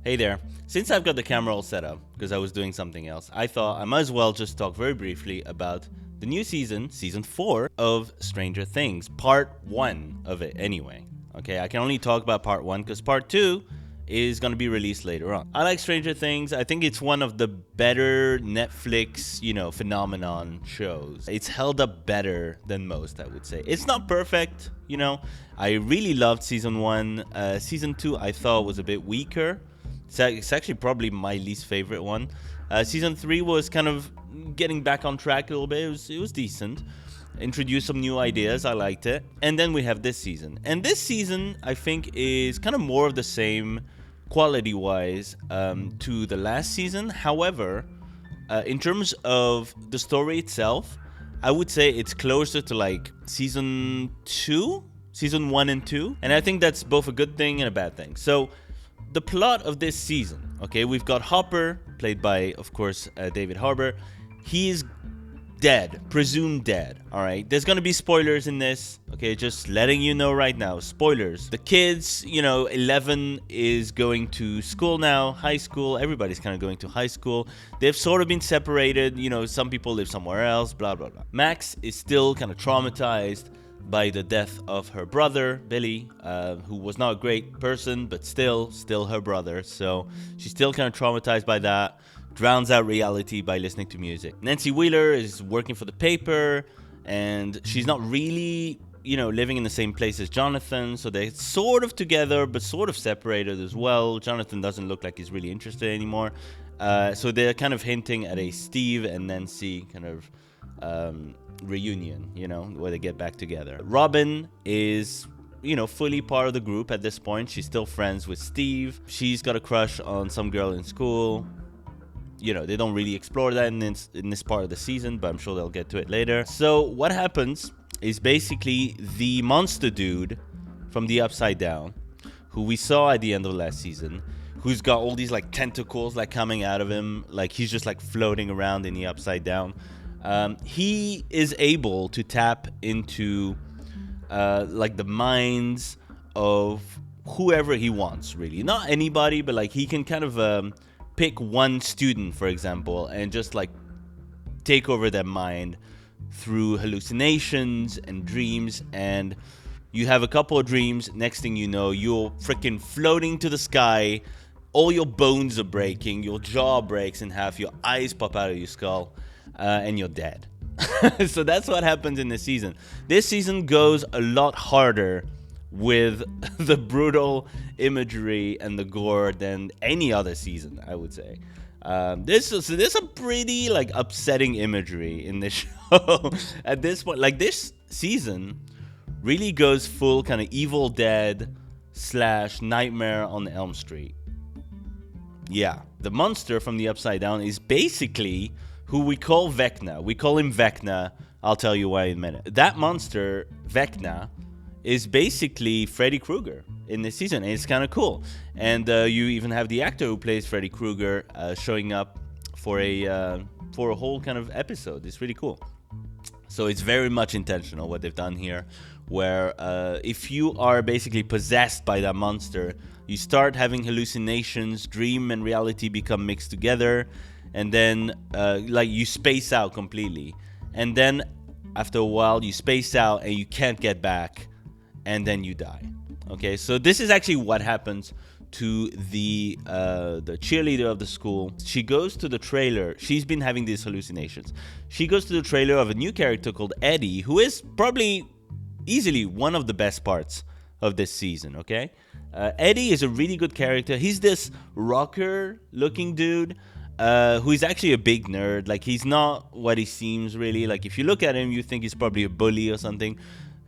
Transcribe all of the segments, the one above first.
Hey there. Since I've got the camera all set up, because I was doing something else, I thought I might as well just talk very briefly about the new season, season 4 of Stranger Things, part 1 of it anyway. Okay, I can only talk about part 1 because part 2 is going to be released later on. I like Stranger Things. I think it's one of the better Netflix, phenomenon shows. It's held up better than most, I would say. It's not perfect, I really loved season 1. Season 2 I thought was a bit weaker. It's actually probably my least favorite one. Season 3 was kind of getting back on track a little bit. It was decent. Introduced some new ideas. I liked it. And then we have this season. And this season, I think, is kind of more of the same quality-wise to the last season. However, in terms of the story itself, I would say it's closer to like season 1 and 2. And I think that's both a good thing and a bad thing. So the plot of this season, okay, we've got Hopper, played by, of course, David Harbour. He's dead, presumed dead, all right? There's going to be spoilers in this, okay? Just letting you know right now, spoilers. The kids, 11 is going to school now, high school. Everybody's kind of going to high school. They've sort of been separated. Some people live somewhere else, blah, blah, blah. Max is still kind of traumatized by the death of her brother, Billy, who was not a great person, but still her brother. So she's still kind of traumatized by that. Drowns out reality by listening to music. Nancy Wheeler is working for the paper, and she's not really, living in the same place as Jonathan. So they're sort of together, but sort of separated as well. Jonathan doesn't look like he's really interested anymore. So they're kind of hinting at a Steve and Nancy kind of reunion, where they get back together. Robin is, fully part of the group at this point. She's still friends with Steve. She's got a crush on some girl in school. They don't really explore that in this part of the season, but I'm sure they'll get to it later. So what happens is basically the monster dude from the Upside Down, who we saw at the end of last season, who's got all these like tentacles like coming out of him, like he's just like floating around in the Upside Down. He is able to tap into like the minds of whoever he wants, really. Not anybody, but like he can kind of pick one student, for example, and just like take over their mind through hallucinations and dreams. And you have a couple of dreams. Next thing you know, you're freaking floating to the sky. All your bones are breaking. Your jaw breaks in half. Your eyes pop out of your skull. And you're dead. So that's what happens in this season. This season goes a lot harder with the brutal imagery and the gore than any other season, I would say. There's a pretty like upsetting imagery in this show at this point. Like this season really goes full kind of Evil Dead / Nightmare on Elm Street. Yeah, the monster from the Upside Down is basically who we call Vecna. We call him Vecna. I'll tell you why in a minute. That monster, Vecna, is basically Freddy Krueger in this season, and it's kind of cool. And you even have the actor who plays Freddy Krueger showing up for a whole kind of episode. It's really cool. So it's very much intentional what they've done here, where if you are basically possessed by that monster, you start having hallucinations, dream and reality become mixed together, and then like you space out completely. And then after a while you space out and you can't get back, and then you die. Okay, so this is actually what happens to the cheerleader of the school. She goes to the trailer. She's been having these hallucinations. She goes to the trailer of a new character called Eddie, who is probably easily one of the best parts of this season, okay? Eddie is a really good character. He's this rocker-looking dude who is actually a big nerd. Like, he's not what he seems, really. Like, if you look at him, you think he's probably a bully or something.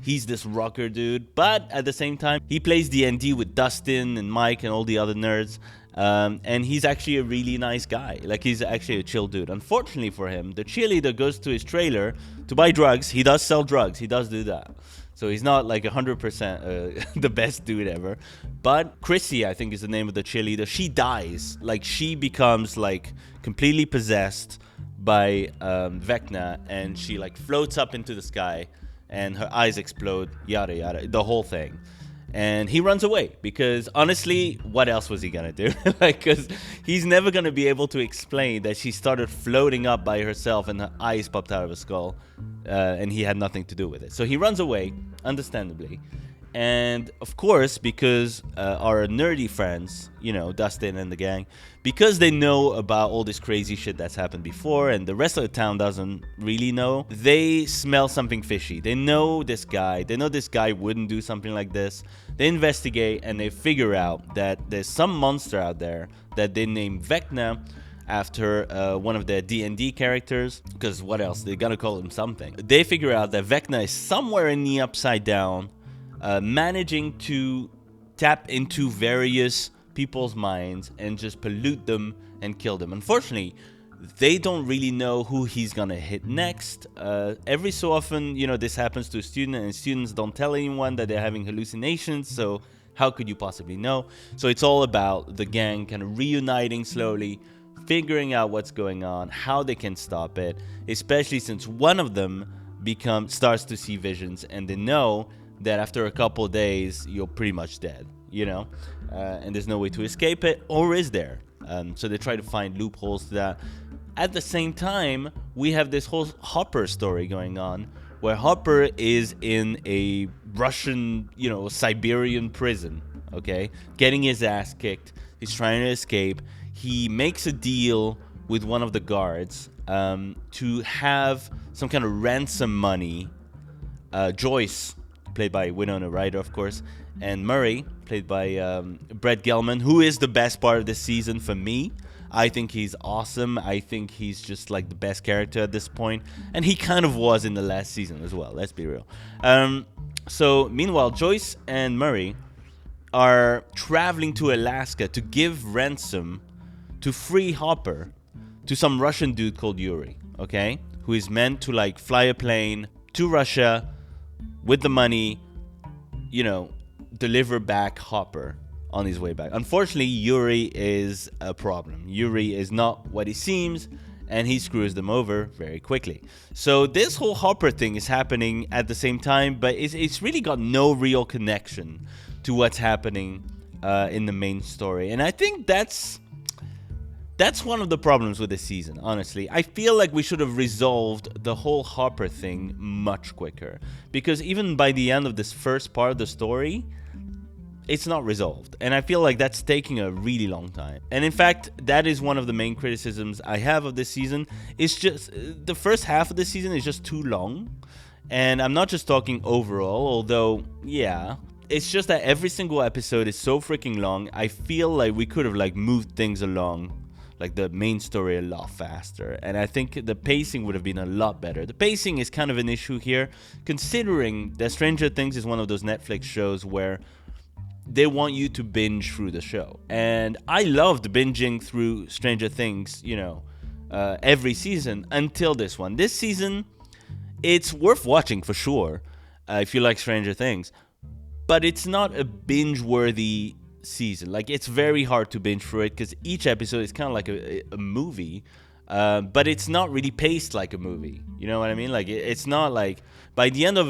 He's this rocker dude, but at the same time, he plays D&D with Dustin and Mike and all the other nerds, and he's actually a really nice guy. Like, he's actually a chill dude. Unfortunately for him, the cheerleader goes to his trailer to buy drugs. He does sell drugs. He does do that. So he's not like 100% the best dude ever. But Chrissy, I think is the name of the cheerleader, she dies. Like, she becomes like completely possessed by Vecna, and she like floats up into the sky, and her eyes explode, yada yada, the whole thing. And he runs away because honestly, what else was he gonna do? Like, because he's never gonna be able to explain that she started floating up by herself and her eyes popped out of her skull, and he had nothing to do with it. So he runs away, understandably. And of course, because our nerdy friends, Dustin and the gang, because they know about all this crazy shit that's happened before and the rest of the town doesn't really know, they smell something fishy. They know this guy. They know this guy wouldn't do something like this. They investigate and they figure out that there's some monster out there that they named Vecna after one of their D&D characters, because what else? They gotta call him something. They figure out that Vecna is somewhere in the Upside Down, managing to tap into various people's minds and just pollute them and kill them. Unfortunately, they don't really know who he's gonna hit next. Every so often, this happens to a student, and students don't tell anyone that they're having hallucinations, so how could you possibly know? So it's all about the gang kind of reuniting slowly, figuring out what's going on, how they can stop it, especially since one of them starts to see visions, and they know that after a couple days you're pretty much dead, and there's no way to escape it, or is there? So they try to find loopholes to that. At the same time, we have this whole Hopper story going on, where Hopper is in a Russian, Siberian prison, okay, getting his ass kicked. He's trying to escape. He makes a deal with one of the guards to have some kind of ransom money. Joyce, played by Winona Ryder, of course, and Murray, played by Brett Gelman, who is the best part of this season for me. I think he's awesome. I think he's just like the best character at this point, and he kind of was in the last season as well, let's be real. So meanwhile, Joyce and Murray are traveling to Alaska to give ransom to free Hopper to some Russian dude called Yuri, okay, who is meant to like fly a plane to Russia with the money, deliver back Hopper on his way back. Unfortunately, Yuri is a problem. Yuri is not what he seems, and he screws them over very quickly. So this whole Hopper thing is happening at the same time, but it's really got no real connection to what's happening in the main story. And I think that's one of the problems with this season, honestly. I feel like we should have resolved the whole Hopper thing much quicker, because even by the end of this first part of the story, it's not resolved, and I feel like that's taking a really long time. And in fact, that is one of the main criticisms I have of this season. It's just the first half of the season is just too long, and I'm not just talking overall, although yeah, it's just that every single episode is so freaking long. I feel like we could have like moved things along, like the main story, a lot faster, and I think the pacing would have been a lot better. The pacing is kind of an issue here, considering that Stranger Things is one of those Netflix shows where they want you to binge through the show. And I loved binging through Stranger Things, every season until this one. This season, it's worth watching for sure, if you like Stranger Things. But it's not a binge-worthy season. Like, it's very hard to binge through it because each episode is kind of like a movie. But it's not really paced like a movie. You know what I mean? Like, it's not like by the end of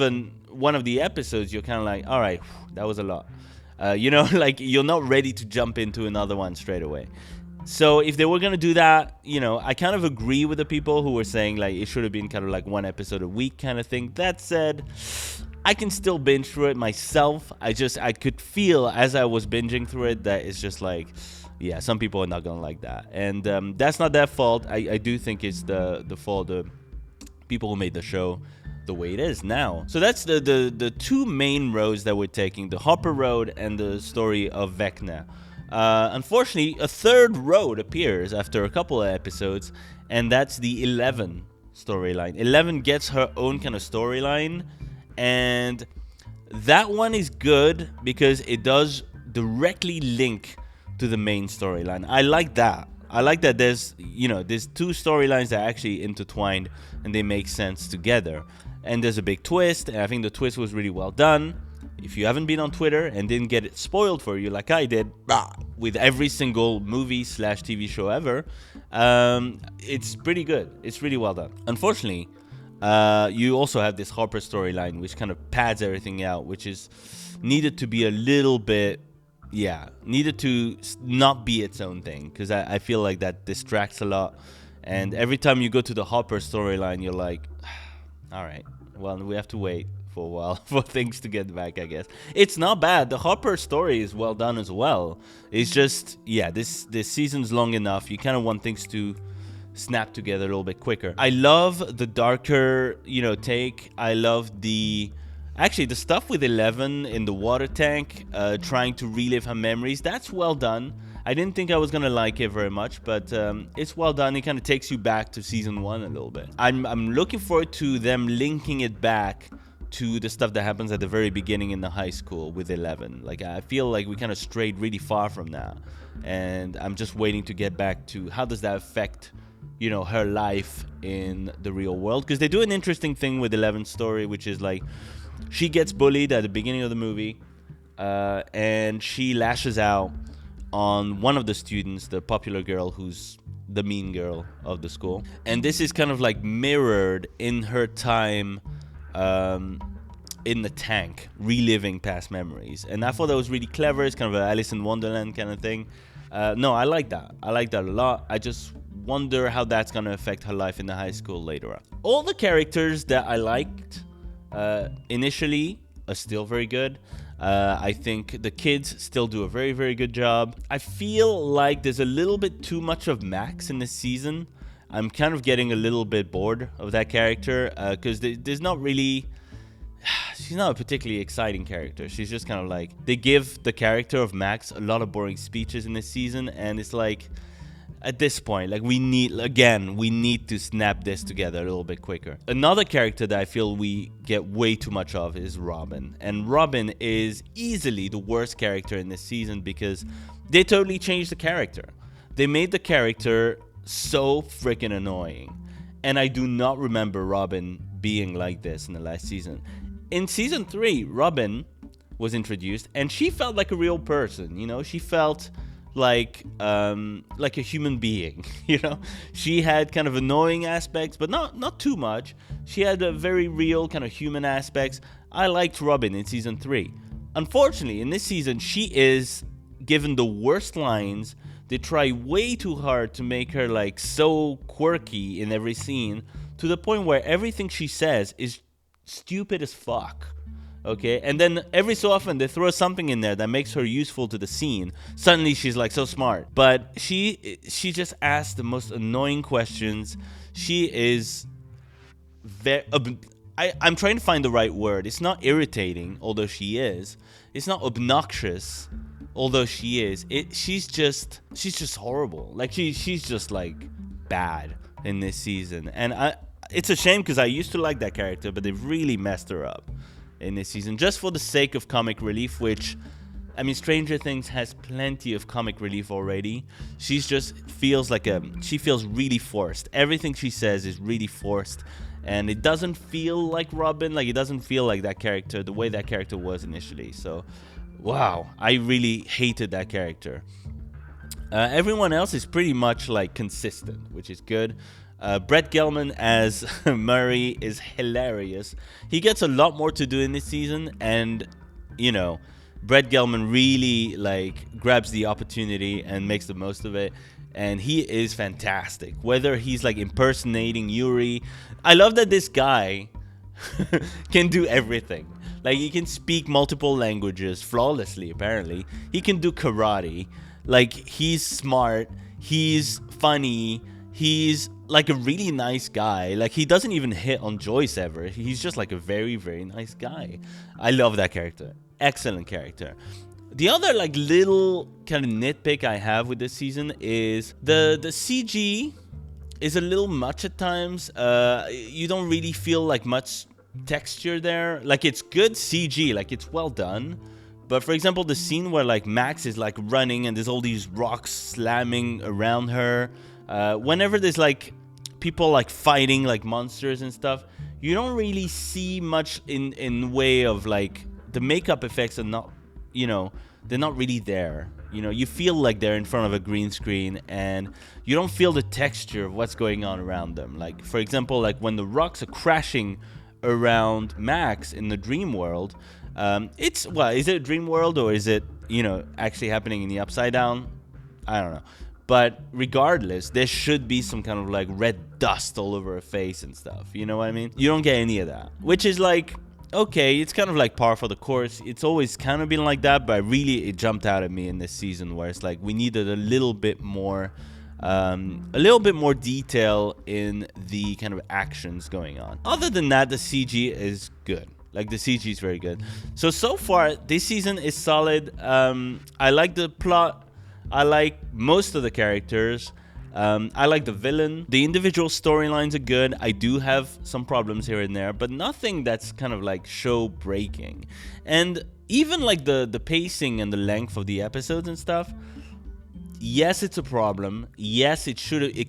one of the episodes, you're kind of like, all right, that was a lot. Like you're not ready to jump into another one straight away. So if they were going to do that, I kind of agree with the people who were saying like it should have been kind of like one episode a week kind of thing. That said, I can still binge through it myself. I could feel as I was binging through it that it's just like, yeah, some people are not going to like that. And that's not their fault. I do think it's the fault of people who made the show the way it is now. So that's the two main roads that we're taking, the Hopper road and the story of Vecna. Unfortunately, a third road appears after a couple of episodes, and that's the 11 storyline. 11 gets her own kind of storyline, and that one is good because it does directly link to the main storyline. I like that. I like that there's two storylines that are actually intertwined and they make sense together. And there's a big twist, and I think the twist was really well done. If you haven't been on Twitter and didn't get it spoiled for you like I did with every single movie/TV show ever, it's pretty good. It's really well done. Unfortunately, you also have this Hopper storyline, which kind of pads everything out, which is needed to be a little bit, needed to not be its own thing, because I feel like that distracts a lot. And every time you go to the Hopper storyline, you're like, all right, well, we have to wait for a while for things to get back, I guess. It's not bad. The Hopper story is well done as well. It's just, this season's long enough. You kind of want things to snap together a little bit quicker. I love the darker, take. I love the stuff with Eleven in the water tank, trying to relive her memories. That's well done. I didn't think I was gonna like it very much, but it's well done. It kind of takes you back to season 1 a little bit. I'm looking forward to them linking it back to the stuff that happens at the very beginning in the high school with Eleven. Like, I feel like we kind of strayed really far from that, and I'm just waiting to get back to how does that affect, her life in the real world. Because they do an interesting thing with Eleven's story, which is like, she gets bullied at the beginning of the movie, and she lashes out on one of the students, the popular girl who's the mean girl of the school. And this is kind of like mirrored in her time in the tank, reliving past memories. And I thought that was really clever. It's kind of an Alice in Wonderland kind of thing. No, I like that. I like that a lot. I just wonder how that's going to affect her life in the high school later on. All the characters that I liked initially are still very good. I think the kids still do a very, very good job. I feel like there's a little bit too much of Max in this season. I'm kind of getting a little bit bored of that character, because there's not really... She's not a particularly exciting character. She's just kind of like... They give the character of Max a lot of boring speeches in this season, and it's like... At this point, like, we need to snap this together a little bit quicker. Another character that I feel we get way too much of is Robin. And Robin is easily the worst character in this season because they totally changed the character. They made the character so freaking annoying. And I do not remember Robin being like this in the last season. In season 3, Robin was introduced and she felt like a real person, She felt like a human being, She had kind of annoying aspects, but not too much. She had a very real kind of human aspects. I liked Robin in season 3. Unfortunately, in this season, she is given the worst lines. They try way too hard to make her like so quirky in every scene, to the point where everything she says is stupid as fuck. Okay, and then every so often they throw something in there that makes her useful to the scene. Suddenly she's like so smart, but she just asks the most annoying questions. She is very... I'm trying to find the right word. It's not irritating, although she is. It's not obnoxious, although she is. She's just horrible. Like she's just like bad in this season, and it's a shame because I used to like that character, but they've really messed her up in this season, just for the sake of comic relief, which, I mean, Stranger Things has plenty of comic relief already. She just feels like she feels really forced. Everything she says is really forced, and it doesn't feel like Robin. Like, it doesn't feel like that character, the way that character was initially. So, wow, I really hated that character. Everyone else is pretty much like consistent, which is good. Brett Gelman as Murray is hilarious. He gets a lot more to do in this season, and Brett Gelman really like grabs the opportunity and makes the most of it, and he is fantastic. Whether he's like impersonating Yuri, I love that this guy can do everything. Like, he can speak multiple languages flawlessly, apparently. He can do karate. Like, he's smart, he's funny, he's like a really nice guy. Like, he doesn't even hit on Joyce ever. He's just like a very, very nice guy. I love that character. Excellent character. The other like little kind of nitpick I have with this season is the CG is a little much at times. You don't really feel like much texture there. Like, it's good CG, like it's well done. But for example, the scene where like Max is like running and there's all these rocks slamming around her. Whenever there's like people like fighting like monsters and stuff, you don't really see much in way of like the makeup effects are not, they're not really there. You feel like they're in front of a green screen and you don't feel the texture of what's going on around them. Like, for example, like when the rocks are crashing around Max in the dream world, It's is it a dream world, or is it, actually happening in the Upside Down? I don't know. But regardless, there should be some kind of like red dust all over her face and stuff. You know what I mean? You don't get any of that, which is like, okay, it's kind of like par for the course. It's always kind of been like that, but really it jumped out at me in this season where it's like we needed a little bit more detail in the kind of actions going on. Other than that, the CG is good. Like, the CG is very good. So far, this season is solid. I like the plot. I like most of the characters. I like the villain. The individual storylines are good. I do have some problems here and there, but nothing that's kind of like show breaking. And even like the pacing and the length of the episodes and stuff, yes, it's a problem. Yes, it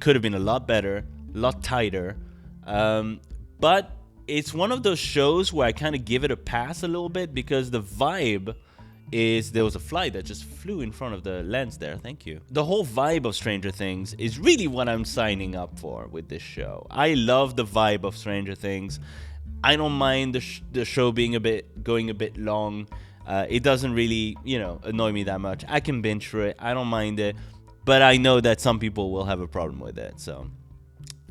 could have been a lot better, a lot tighter. But it's one of those shows where I kind of give it a pass a little bit, because the vibe is, there was a fly that just flew in front of the lens there. Thank you. The whole vibe of Stranger Things is really what I'm signing up for with this show. I love the vibe of Stranger Things. I don't mind the show being going a bit long. It doesn't really, annoy me that much. I can binge through it. I don't mind it. But I know that some people will have a problem with it. So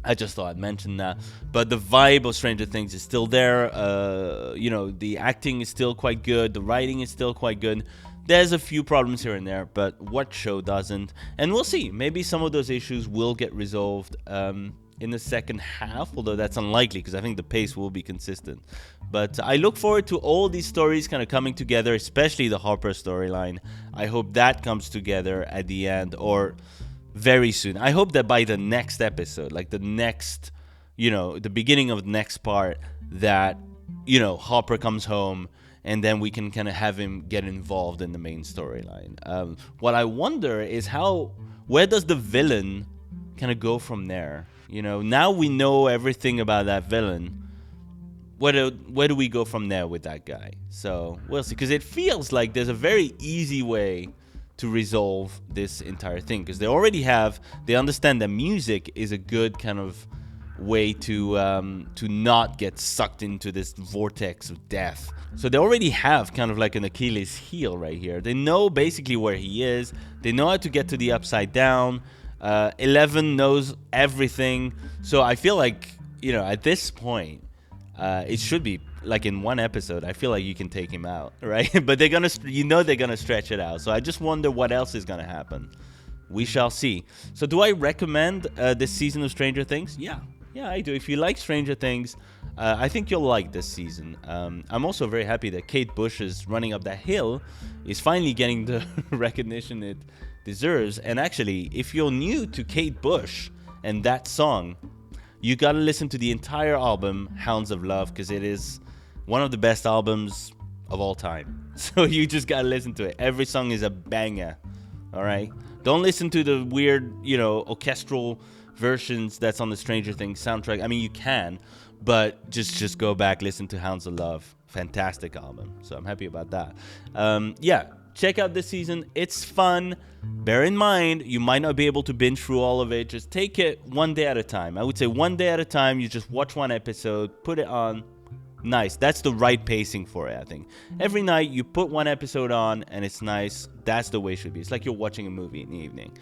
I just thought I'd mention that. But the vibe of Stranger Things is still there. The acting is still quite good. The writing is still quite good. There's a few problems here and there, but what show doesn't? And we'll see. Maybe some of those issues will get resolved in the second half, although that's unlikely because I think the pace will be consistent. But I look forward to all these stories kind of coming together, especially the Harper storyline. I hope that comes together at the end, or very soon. I hope that by the next episode, like the next, the beginning of the next part, that, Harper comes home and then we can kind of have him get involved in the main storyline. What I wonder is where does the villain kind of go from there? Now we know everything about that villain. Where do we go from there with that guy? So we'll see, because it feels like there's a very easy way to resolve this entire thing, because they understand that music is a good kind of way to not get sucked into this vortex of death. So they already have kind of like an Achilles heel right here. They know basically where he is. They know how to get to the Upside Down. 11 knows everything. So I feel like, at this point, it should be like in one episode, I feel like you can take him out, right? But they're gonna stretch it out. So I just wonder what else is gonna happen. We shall see. So do I recommend this season of Stranger Things? Yeah, I do. If you like Stranger Things, I think you'll like this season. I'm also very happy that Kate Bush's Running Up That Hill is finally getting the recognition it deserves. And actually, if you're new to Kate Bush and that song, you gotta listen to the entire album, Hounds of Love, because it is one of the best albums of all time. So you just gotta listen to it. Every song is a banger. All right? Don't listen to the weird, orchestral versions that's on the Stranger Things soundtrack. I mean, you can, but just go back, listen to Hounds of Love. Fantastic album. So I'm happy about that. Check out this season. It's fun. Bear in mind, you might not be able to binge through all of it. Just take it one day at a time. I would say one day at a time. You just watch one episode, put it on. Nice. That's the right pacing for it, I think. Every night you put one episode on and it's nice. That's the way it should be. It's like you're watching a movie in the evening.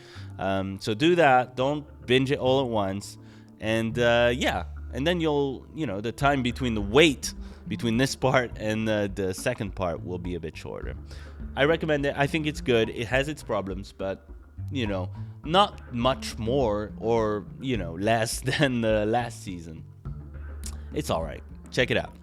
So do that. Don't binge it all at once. And and then you'll, the time between the wait between this part and the second part will be a bit shorter. I recommend it. I think it's good. It has its problems, but, not much more or, less than the last season. It's all right. Check it out.